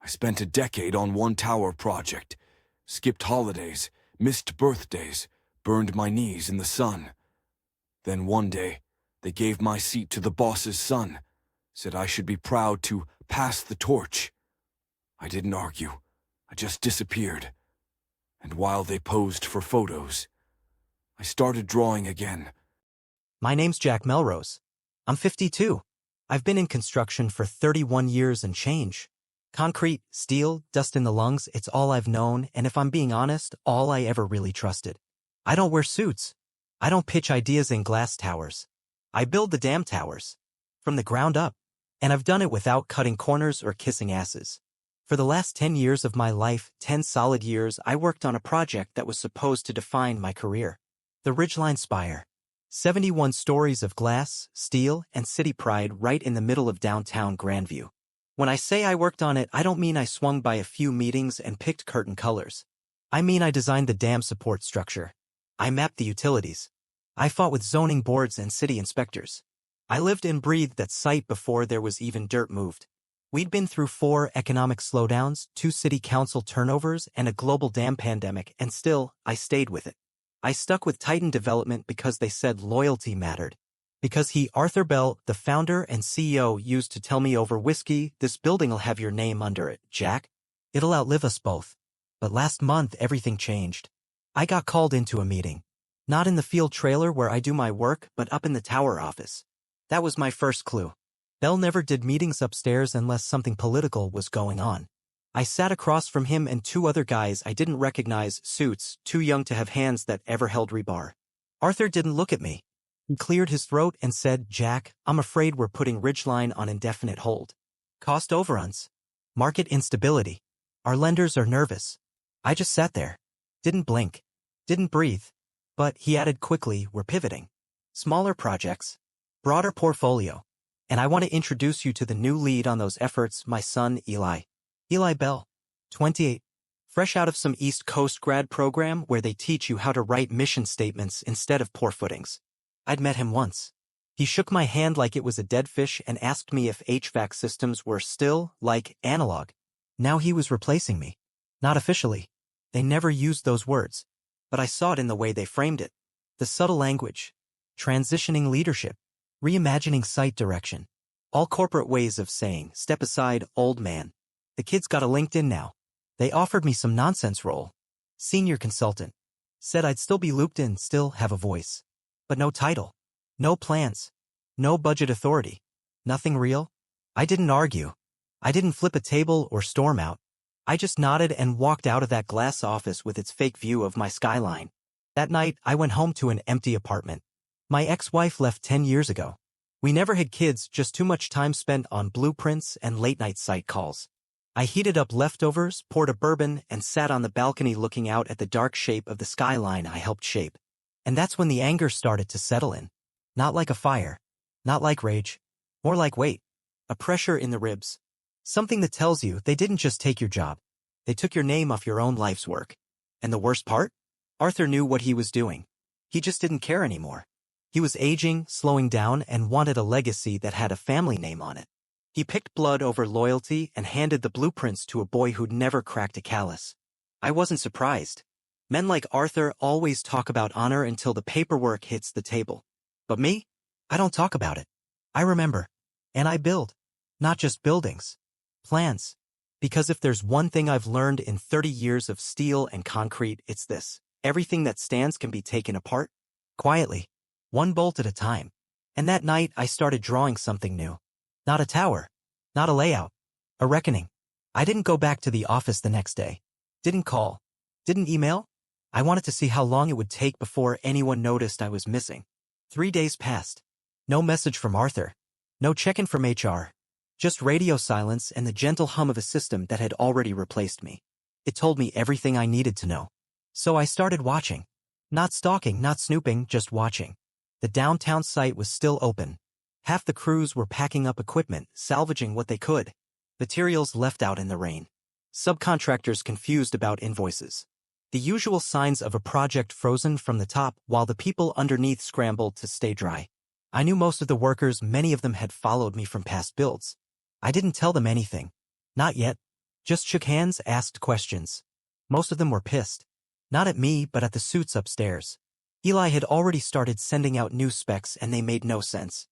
I spent a decade on one tower project, skipped holidays, missed birthdays, burned my knees in the sun. Then one day, they gave my seat to the boss's son, said I should be proud to pass the torch. I didn't argue. I just disappeared. And while they posed for photos, I started drawing again. My name's Jack Melrose. I'm 52. I've been in construction for 31 years and change. Concrete, steel, dust in the lungs, it's all I've known, and if I'm being honest, all I ever really trusted. I don't wear suits. I don't pitch ideas in glass towers. I build the damn towers. From the ground up. And I've done it without cutting corners or kissing asses. For the last 10 years of my life, 10 solid years, I worked on a project that was supposed to define my career. The Ridgeline Spire. 71 stories of glass, steel, and city pride right in the middle of downtown Grandview. When I say I worked on it, I don't mean I swung by a few meetings and picked curtain colors. I mean I designed the dam support structure. I mapped the utilities. I fought with zoning boards and city inspectors. I lived and breathed that site before there was even dirt moved. We'd been through 4 economic slowdowns, 2 city council turnovers, and a global dam pandemic, and still, I stayed with it. I stuck with Titan Development because they said loyalty mattered. Because Arthur Bell, the founder and CEO, used to tell me over whiskey, "This building'll have your name under it, Jack. It'll outlive us both." But last month, everything changed. I got called into a meeting. Not in the field trailer where I do my work, but up in the tower office. That was my first clue. Bell never did meetings upstairs unless something political was going on. I sat across from him and 2 other guys I didn't recognize, suits, too young to have hands that ever held rebar. Arthur didn't look at me. He cleared his throat and said, "Jack, I'm afraid we're putting Ridgeline on indefinite hold. Cost overruns. Market instability. Our lenders are nervous." I just sat there. Didn't blink. Didn't breathe. But he added quickly, "We're pivoting. Smaller projects. Broader portfolio. And I want to introduce you to the new lead on those efforts, my son, Eli. Eli Bell. 28. Fresh out of some East Coast grad program where they teach you how to write mission statements instead of pour footings. I'd met him once. He shook my hand like it was a dead fish and asked me if HVAC systems were still, like, analog. Now he was replacing me. Not officially. They never used those words. But I saw it in the way they framed it. The subtle language. Transitioning leadership. Reimagining site direction. All corporate ways of saying, "Step aside, old man." The kid's got a LinkedIn now. They offered me some nonsense role. Senior consultant. Said I'd still be looped in, still have a voice. But no title. No plans. No budget authority. Nothing real. I didn't argue. I didn't flip a table or storm out. I just nodded and walked out of that glass office with its fake view of my skyline. That night, I went home to an empty apartment. My ex-wife left 10 years ago. We never had kids, just too much time spent on blueprints and late-night site calls. I heated up leftovers, poured a bourbon, and sat on the balcony looking out at the dark shape of the skyline I helped shape. And that's when the anger started to settle in. Not like a fire. Not like rage. More like weight. A pressure in the ribs. Something that tells you they didn't just take your job. They took your name off your own life's work. And the worst part? Arthur knew what he was doing. He just didn't care anymore. He was aging, slowing down, and wanted a legacy that had a family name on it. He picked blood over loyalty and handed the blueprints to a boy who'd never cracked a callus. I wasn't surprised. Men like Arthur always talk about honor until the paperwork hits the table. But me? I don't talk about it. I remember. And I build. Not just buildings. Plans. Because if there's one thing I've learned in 30 years of steel and concrete, it's this. Everything that stands can be taken apart. Quietly. One bolt at a time. And that night I started drawing something new. Not a tower. Not a layout. A reckoning. I didn't go back to the office the next day. Didn't call. Didn't email. I wanted to see how long it would take before anyone noticed I was missing. 3 days passed. No message from Arthur. No check-in from HR. Just radio silence and the gentle hum of a system that had already replaced me. It told me everything I needed to know. So I started watching. Not stalking, not snooping, just watching. The downtown site was still open. Half the crews were packing up equipment, salvaging what they could. Materials left out in the rain. Subcontractors confused about invoices. The usual signs of a project frozen from the top while the people underneath scrambled to stay dry. I knew most of the workers, many of them had followed me from past builds. I didn't tell them anything. Not yet. Just shook hands, asked questions. Most of them were pissed. Not at me, but at the suits upstairs. Eli had already started sending out new specs and they made no sense.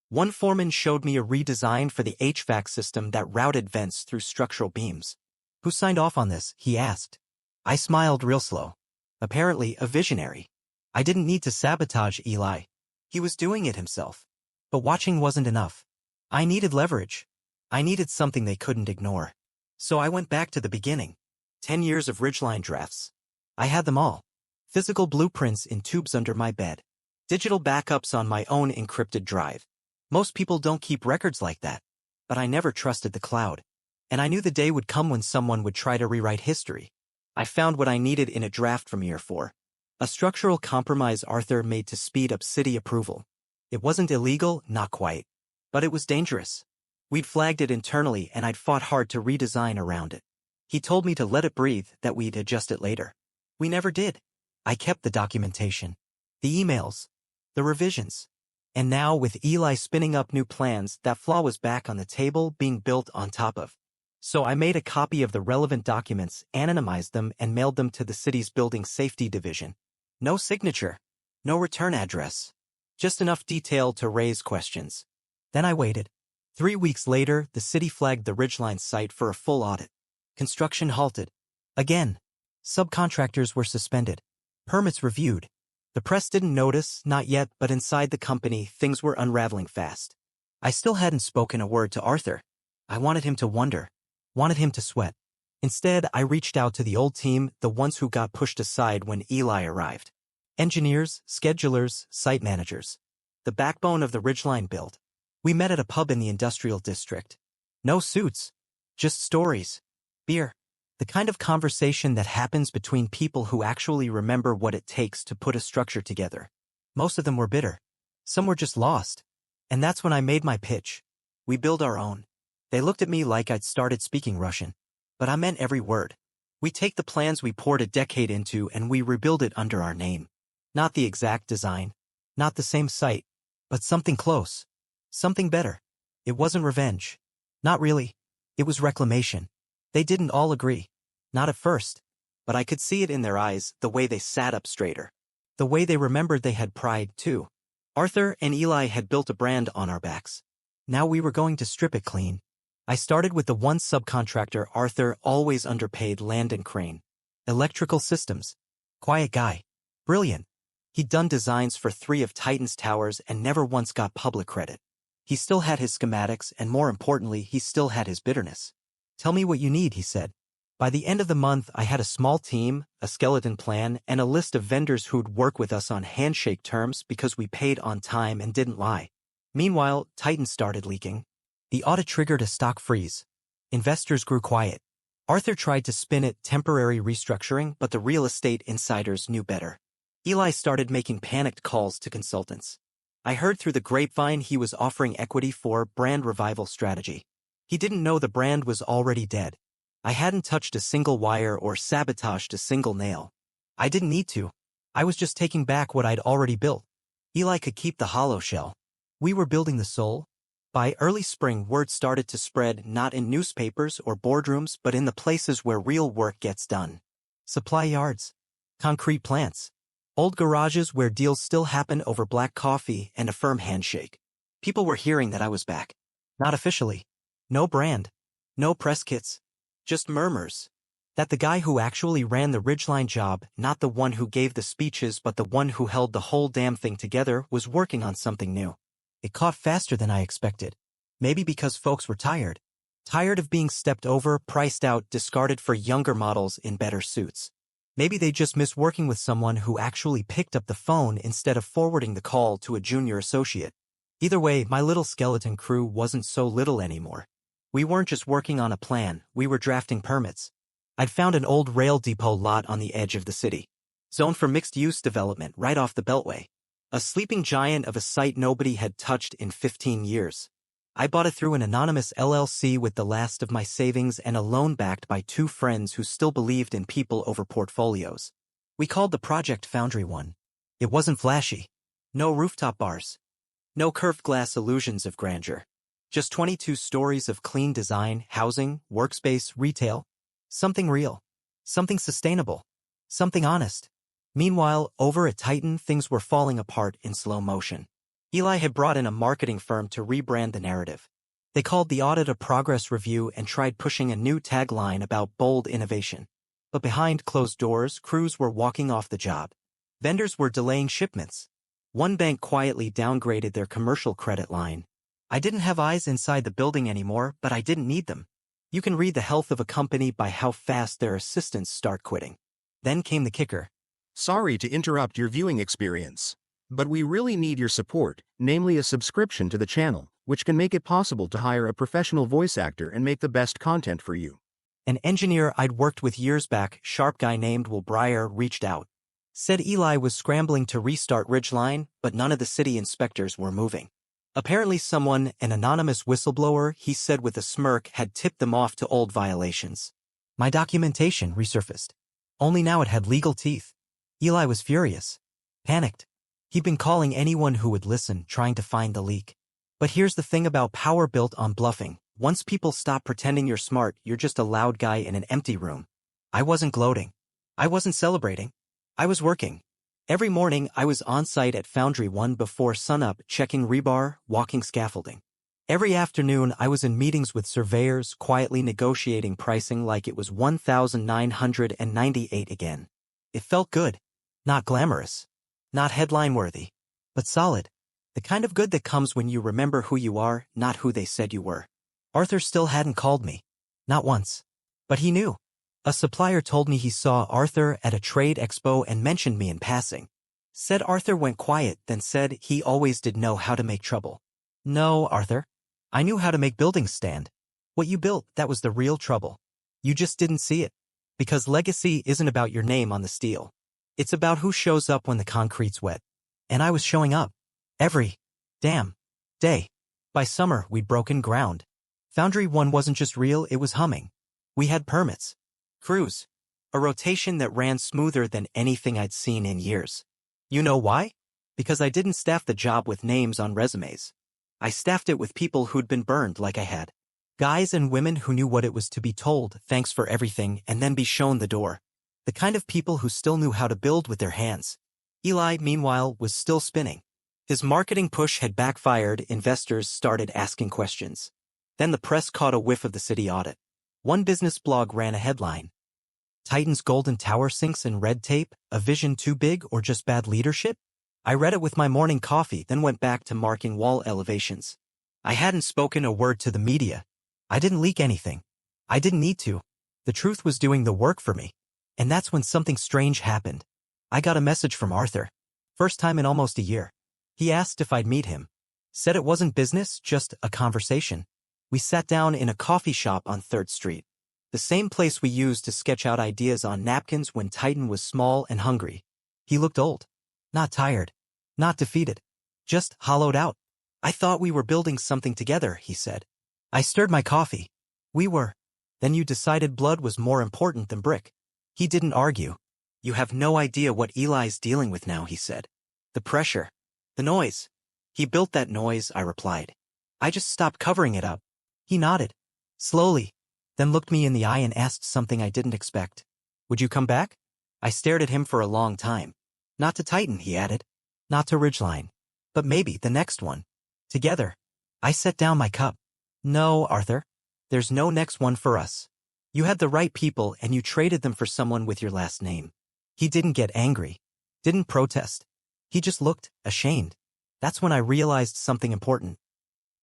One foreman showed me a redesign for the HVAC system that routed vents through structural beams. Who signed off on this? He asked. I smiled real slow. Apparently a visionary. I didn't need to sabotage Eli. He was doing it himself. But watching wasn't enough. I needed leverage. I needed something they couldn't ignore. So I went back to the beginning. 10 years of Ridgeline drafts. I had them all. Physical blueprints in tubes under my bed. Digital backups on my own encrypted drive. Most people don't keep records like that. But I never trusted the cloud. And I knew the day would come when someone would try to rewrite history. I found what I needed in a draft from year 4. A structural compromise Arthur made to speed up city approval. It wasn't illegal, not quite. But it was dangerous. We'd flagged it internally and I'd fought hard to redesign around it. He told me to let it breathe, that we'd adjust it later. We never did. I kept the documentation. The emails. The revisions. And now, with Eli spinning up new plans, that flaw was back on the table being built on top of. So I made a copy of the relevant documents, anonymized them, and mailed them to the city's building safety division. No signature. No return address. Just enough detail to raise questions. Then I waited. 3 weeks later, the city flagged the Ridgeline site for a full audit. Construction halted. Again. Subcontractors were suspended. Permits reviewed. The press didn't notice, not yet, but inside the company, things were unraveling fast. I still hadn't spoken a word to Arthur. I wanted him to wonder. Wanted him to sweat. Instead, I reached out to the old team, the ones who got pushed aside when Eli arrived. Engineers, schedulers, site managers. The backbone of the Ridgeline build. We met at a pub in the industrial district. No suits. Just stories. Beer. The kind of conversation that happens between people who actually remember what it takes to put a structure together. Most of them were bitter. Some were just lost. And that's when I made my pitch. We build our own. They looked at me like I'd started speaking Russian. But I meant every word. We take the plans we poured a decade into and we rebuild it under our name. Not the exact design. Not the same site. But something close. Something better. It wasn't revenge. Not really. It was reclamation. They didn't all agree. Not at first. But I could see it in their eyes, the way they sat up straighter. The way they remembered they had pride, too. Arthur and Eli had built a brand on our backs. Now we were going to strip it clean. I started with the one subcontractor Arthur always underpaid, Landon Crane. Electrical systems. Quiet guy. Brilliant. He'd done designs for 3 of Titan's towers and never once got public credit. He still had his schematics and more importantly, he still had his bitterness. Tell me what you need, he said. By the end of the month, I had a small team, a skeleton plan, and a list of vendors who'd work with us on handshake terms because we paid on time and didn't lie. Meanwhile, Titan started leaking. The audit triggered a stock freeze. Investors grew quiet. Arthur tried to spin it temporary restructuring, but the real estate insiders knew better. Eli started making panicked calls to consultants. I heard through the grapevine he was offering equity for brand revival strategy. He didn't know the brand was already dead. I hadn't touched a single wire or sabotaged a single nail. I didn't need to. I was just taking back what I'd already built. Eli could keep the hollow shell. We were building the soul. By early spring, word started to spread not in newspapers or boardrooms but in the places where real work gets done. Supply yards. Concrete plants. Old garages where deals still happen over black coffee and a firm handshake. People were hearing that I was back. Not officially. No brand. No press kits. Just murmurs. That the guy who actually ran the Ridgeline job, not the one who gave the speeches but the one who held the whole damn thing together, was working on something new. It caught faster than I expected. Maybe because folks were tired. Tired of being stepped over, priced out, discarded for younger models in better suits. Maybe they just miss working with someone who actually picked up the phone instead of forwarding the call to a junior associate. Either way, my little skeleton crew wasn't so little anymore. We weren't just working on a plan, we were drafting permits. I'd found an old rail depot lot on the edge of the city. Zoned for mixed-use development right off the Beltway. A sleeping giant of a site nobody had touched in 15 years. I bought it through an anonymous LLC with the last of my savings and a loan backed by 2 friends who still believed in people over portfolios. We called the project Foundry 1. It wasn't flashy. No rooftop bars. No curved glass illusions of grandeur. Just 22 stories of clean design, housing, workspace, retail. Something real. Something sustainable. Something honest. Meanwhile, over at Titan, things were falling apart in slow motion. Eli had brought in a marketing firm to rebrand the narrative. They called the audit a progress review and tried pushing a new tagline about bold innovation. But behind closed doors, crews were walking off the job. Vendors were delaying shipments. One bank quietly downgraded their commercial credit line. I didn't have eyes inside the building anymore, but I didn't need them. You can read the health of a company by how fast their assistants start quitting. Then came the kicker. Sorry to interrupt your viewing experience, but we really need your support, namely a subscription to the channel, which can make it possible to hire a professional voice actor and make the best content for you. An engineer I'd worked with years back, sharp guy named Will Breyer, reached out. Said Eli was scrambling to restart Ridgeline, but none of the city inspectors were moving. Apparently someone, an anonymous whistleblower, he said with a smirk, had tipped them off to old violations. My documentation resurfaced. Only now it had legal teeth. Eli was furious. Panicked. He'd been calling anyone who would listen, trying to find the leak. But here's the thing about power built on bluffing. Once people stop pretending you're smart, you're just a loud guy in an empty room. I wasn't gloating. I wasn't celebrating. I was working. Every morning I was on site at Foundry 1 before sunup, checking rebar, walking scaffolding. Every afternoon I was in meetings with surveyors, quietly negotiating pricing like it was 1,998 again. It felt good. Not glamorous. Not headline-worthy. But solid. The kind of good that comes when you remember who you are, not who they said you were. Arthur still hadn't called me. Not once. But he knew. A supplier told me he saw Arthur at a trade expo and mentioned me in passing. Said Arthur went quiet, then said he always did know how to make trouble. No, Arthur. I knew how to make buildings stand. What you built, that was the real trouble. You just didn't see it. Because legacy isn't about your name on the steel. It's about who shows up when the concrete's wet. And I was showing up. Every damn day. By summer, we'd broken ground. Foundry 1 wasn't just real, it was humming. We had permits. Crews. A rotation that ran smoother than anything I'd seen in years. You know why? Because I didn't staff the job with names on resumes. I staffed it with people who'd been burned like I had. Guys and women who knew what it was to be told, thanks for everything, and then be shown the door. The kind of people who still knew how to build with their hands. Eli, meanwhile, was still spinning. His marketing push had backfired, investors started asking questions. Then the press caught a whiff of the city audit. One business blog ran a headline. Titan's Golden Tower sinks in red tape, a vision too big or just bad leadership? I read it with my morning coffee, then went back to marking wall elevations. I hadn't spoken a word to the media. I didn't leak anything. I didn't need to. The truth was doing the work for me. And that's when something strange happened. I got a message from Arthur. First time in almost a year. He asked if I'd meet him. Said it wasn't business, just a conversation. We sat down in a coffee shop on 3rd Street. The same place we used to sketch out ideas on napkins when Titan was small and hungry. He looked old. Not tired. Not defeated. Just hollowed out. I thought we were building something together, he said. I stirred my coffee. We were. Then you decided blood was more important than brick. He didn't argue. You have no idea what Eli's dealing with now, he said. The pressure. The noise. He built that noise, I replied. I just stopped covering it up. He nodded. Slowly. Then looked me in the eye and asked something I didn't expect. Would you come back? I stared at him for a long time. Not to Titan, he added. Not to Ridgeline. But maybe the next one. Together. I set down my cup. No, Arthur. There's no next one for us. You had the right people and you traded them for someone with your last name. He didn't get angry. Didn't protest. He just looked ashamed. That's when I realized something important.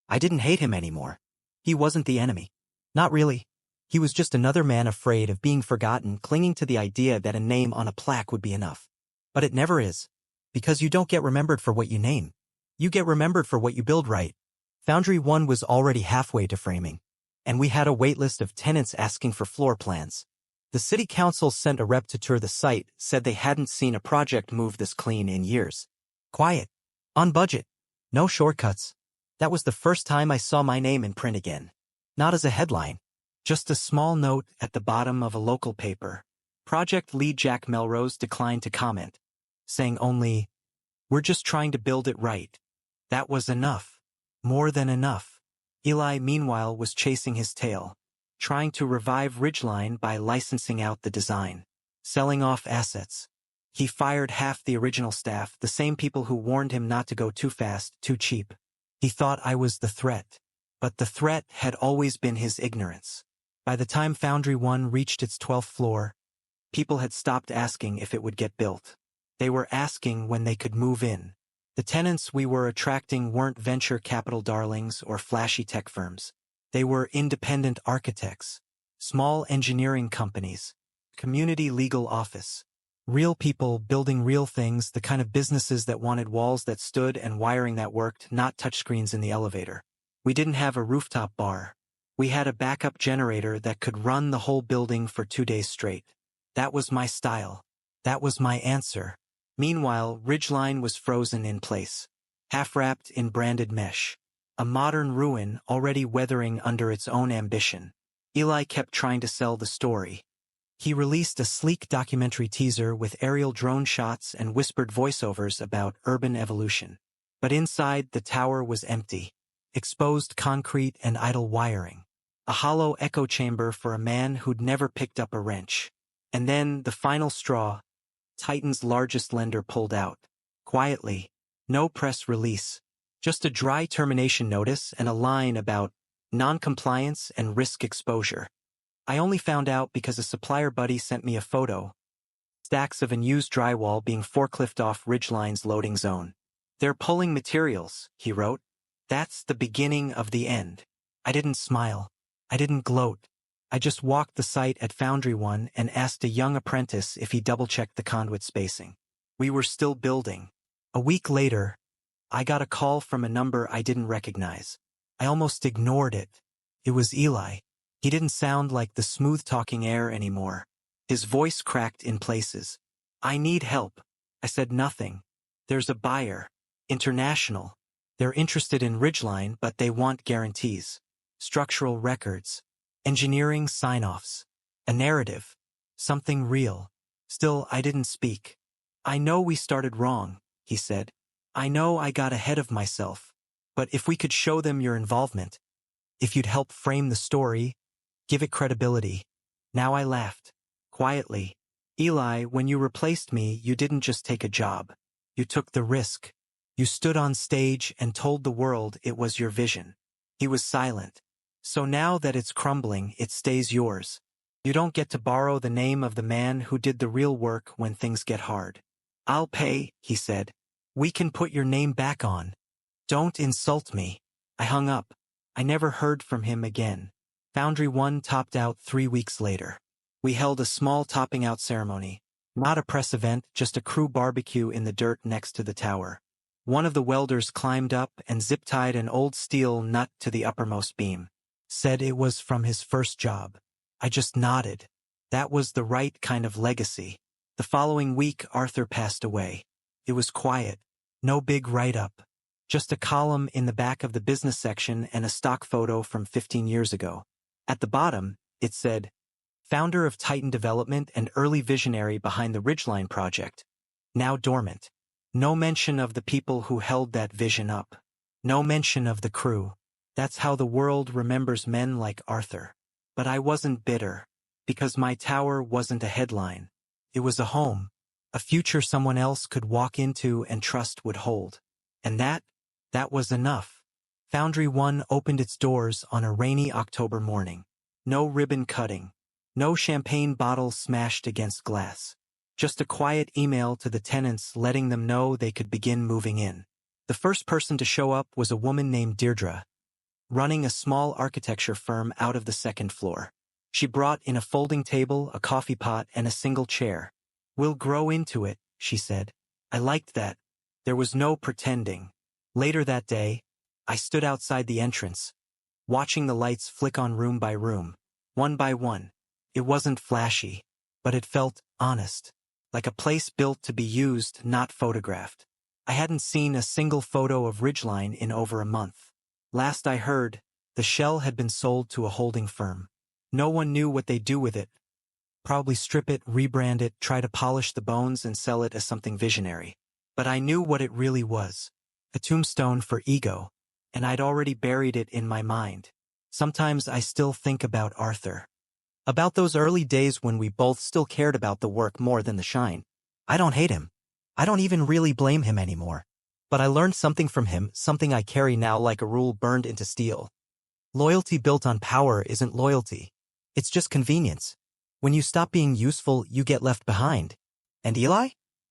I didn't hate him anymore. He wasn't the enemy. Not really. He was just another man afraid of being forgotten, clinging to the idea that a name on a plaque would be enough. But it never is. Because you don't get remembered for what you name. You get remembered for what you build right. Foundry 1 was already halfway to framing. And we had a wait list of tenants asking for floor plans. The city council sent a rep to tour the site, said they hadn't seen a project move this clean in years. Quiet. On budget. No shortcuts. That was the first time I saw my name in print again. Not as a headline. Just a small note at the bottom of a local paper. Project lead Jack Melrose declined to comment, saying only, "We're just trying to build it right." That was enough. More than enough. Eli, meanwhile, was chasing his tail, trying to revive Ridgeline by licensing out the design, selling off assets. He fired half the original staff, the same people who warned him not to go too fast, too cheap. He thought I was the threat, but the threat had always been his ignorance. By the time Foundry 1 reached its 12th floor, people had stopped asking if it would get built. They were asking when they could move in. The tenants we were attracting weren't venture capital darlings or flashy tech firms. They were independent architects, small engineering companies, community legal office. Real people building real things, the kind of businesses that wanted walls that stood and wiring that worked, not touchscreens in the elevator. We didn't have a rooftop bar. We had a backup generator that could run the whole building for 2 days straight. That was my style. That was my answer. Meanwhile, Ridgeline was frozen in place, half-wrapped in branded mesh. A modern ruin already weathering under its own ambition. Eli kept trying to sell the story. He released a sleek documentary teaser with aerial drone shots and whispered voiceovers about urban evolution. But inside, the tower was empty. Exposed concrete and idle wiring. A hollow echo chamber for a man who'd never picked up a wrench. And then, the final straw, Titan's largest lender pulled out. Quietly. No press release. Just a dry termination notice and a line about non-compliance and risk exposure. I only found out because a supplier buddy sent me a photo. Stacks of unused drywall being forklifted off Ridgeline's loading zone. They're pulling materials, he wrote. That's the beginning of the end. I didn't smile. I didn't gloat. I just walked the site at Foundry 1 and asked a young apprentice if he double-checked the conduit spacing. We were still building. A week later, I got a call from a number I didn't recognize. I almost ignored it. It was Eli. He didn't sound like the smooth-talking heir anymore. His voice cracked in places. I need help. I said nothing. There's a buyer. International. They're interested in Ridgeline, but they want guarantees. Structural records. Engineering sign-offs. A narrative. Something real. Still, I didn't speak. I know we started wrong, he said. I know I got ahead of myself. But if we could show them your involvement, if you'd help frame the story, give it credibility. Now I laughed. Quietly. Eli, when you replaced me, you didn't just take a job. You took the risk. You stood on stage and told the world it was your vision. He was silent. So now that it's crumbling, it stays yours. You don't get to borrow the name of the man who did the real work when things get hard. I'll pay, he said. We can put your name back on. Don't insult me. I hung up. I never heard from him again. Foundry 1 topped out 3 weeks later. We held a small topping out ceremony. Not a press event, just a crew barbecue in the dirt next to the tower. One of the welders climbed up and zip-tied an old steel nut to the uppermost beam. Said it was from his first job. I just nodded. That was the right kind of legacy. The following week, Arthur passed away. It was quiet. No big write-up. Just a column in the back of the business section and a stock photo from 15 years ago. At the bottom, it said, founder of Titan Development and early visionary behind the Ridgeline project. Now dormant. No mention of the people who held that vision up. No mention of the crew. That's how the world remembers men like Arthur. But I wasn't bitter, because my tower wasn't a headline. It was a home, a future someone else could walk into and trust would hold. And that was enough. Foundry 1 opened its doors on a rainy October morning. No ribbon cutting. No champagne bottles smashed against glass. Just a quiet email to the tenants letting them know they could begin moving in. The first person to show up was a woman named Deirdre, running a small architecture firm out of the second floor. She brought in a folding table, a coffee pot, and a single chair. We'll grow into it, she said. I liked that. There was no pretending. Later that day, I stood outside the entrance, watching the lights flick on room by room, one by one. It wasn't flashy, but it felt honest, like a place built to be used, not photographed. I hadn't seen a single photo of Ridgeline in over a month. Last I heard, the shell had been sold to a holding firm. No one knew what they'd do with it. Probably strip it, rebrand it, try to polish the bones and sell it as something visionary. But I knew what it really was. A tombstone for ego. and I'd already buried it in my mind. Sometimes I still think about Arthur. About those early days when we both still cared about the work more than the shine. I don't hate him. I don't even really blame him anymore. But I learned something from him, something I carry now like a rule burned into steel. Loyalty built on power isn't loyalty. It's just convenience. When you stop being useful, you get left behind. And Eli?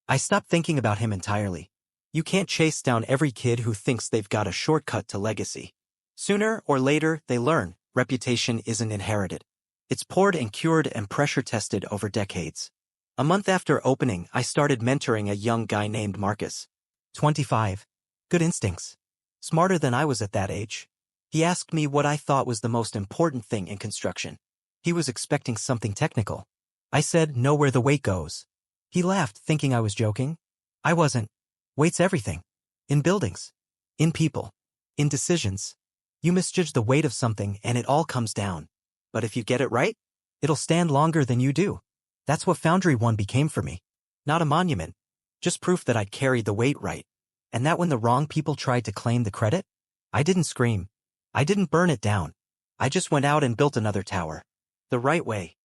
I stopped thinking about him entirely. You can't chase down every kid who thinks they've got a shortcut to legacy. Sooner or later, they learn reputation isn't inherited. It's poured and cured and pressure-tested over decades. A month after opening, I started mentoring a young guy named Marcus. 25. Good instincts. Smarter than I was at that age. He asked me what I thought was the most important thing in construction. He was expecting something technical. I said, know where the weight goes. He laughed, thinking I was joking. I wasn't. Weight's everything. In buildings. In people. In decisions. You misjudge the weight of something and it all comes down. But if you get it right, it'll stand longer than you do. That's what Foundry 1 became for me. Not a monument. Just proof that I'd carried the weight right. And that when the wrong people tried to claim the credit, I didn't scream. I didn't burn it down. I just went out and built another tower. The right way.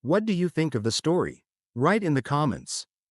What do you think of the story? Write in the comments.